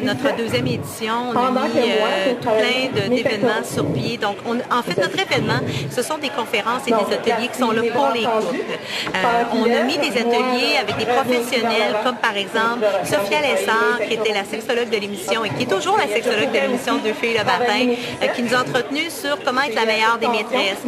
notre deuxième édition, on a mis plein d'événements sur pied. Donc, en fait, notre événement, ce sont des conférences et des ateliers qui sont là pour les couples. On a mis des ateliers avec des professionnels, comme par exemple Sophia Lessard, qui était la sexologue de l'émission et qui est toujours la sexologue de l'émission Deux filles le matin, qui nous a entretenus sur comment être la meilleure des maîtresses.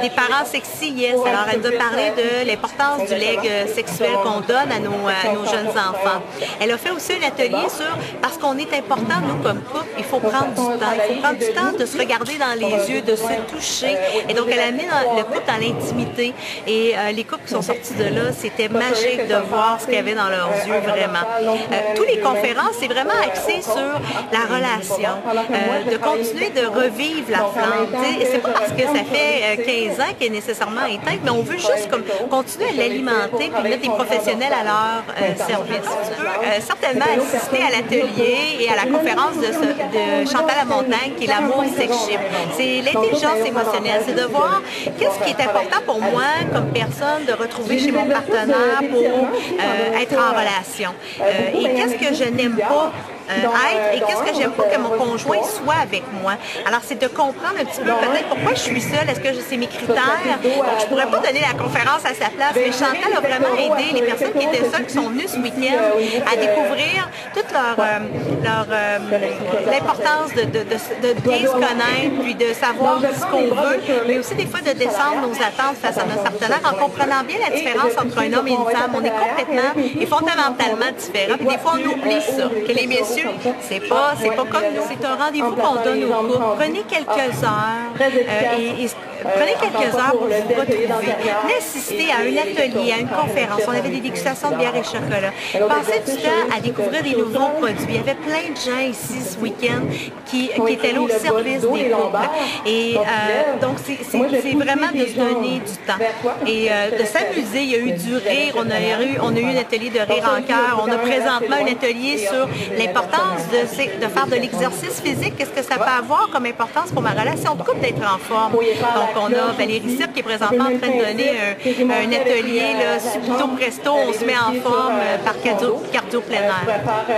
Des parents sexy, yes. Alors, elle nous a parlé de l'importance du leg sexuel qu'on donne à nos jeunes enfants. Elle a fait aussi un atelier sur, parce qu'on est important, nous, comme couple, il faut prendre du temps. Il faut prendre du temps de se regarder dans les yeux, de se toucher. Et donc, elle a mis le couple dans l'intimité. Et les couples qui sont sortis de là, c'était magique de voir ce qu'il y avait dans leurs yeux, vraiment. Toutes les conférences, c'est vraiment axé sur la relation, de continuer de revivre la flamme. Et c'est pas parce que ça fait 15 ans qu'elle est nécessairement éteinte, mais on veut juste comme, continuer à l'alimenter puis mettre des professionnels à leur service. Tu peux certainement assister à l'atelier et à la conférence de Chantal Lamontagne, qui est l'amour sex-ship. C'est l'intelligence émotionnelle, c'est de voir qu'est-ce qui est important pour moi comme personne de retrouver chez mon partenaire pour être en relation. Et qu'est-ce que je n'aime pas être et qu'est-ce que j'aime pas que mon conjoint soit avec moi. Alors, c'est de comprendre un petit peu peut-être pourquoi je suis seule, est-ce que c'est mes critères. Donc, je pourrais pas donner la conférence à sa place, mais Chantal a vraiment aidé les personnes qui étaient seules, qui sont venues ce week-end, à découvrir toute l'importance de bien se connaître, puis de savoir ce qu'on veut, mais aussi des fois de descendre nos attentes face à notre partenaire en comprenant bien la différence entre un homme et une femme. On est complètement et fondamentalement différents. Puis des fois, on oublie ça, que les messieurs, c'est pas comme nous. C'est un rendez-vous qu'on donne aux couples. Prenez quelques heures prenez quelques heures pour vous retrouver. Venez assister à un atelier, à une conférence. On avait des dégustations de bière et chocolat. Passez du temps à découvrir des nouveaux produits. Il y avait plein de gens ici ce week-end qui étaient là au service des couples. Et donc, c'est vraiment de se donner du temps. Et de s'amuser. Il y a eu du rire. On a eu un atelier de rire en cœur. On a présentement un atelier sur l'importance de faire de l'exercice physique. Qu'est-ce que ça peut avoir comme importance pour ma relation de couple d'être en forme? Donc, on a Valérie Sipp qui est présentement en train de donner un atelier, là, subito presto, on se met en forme par cardio plein air.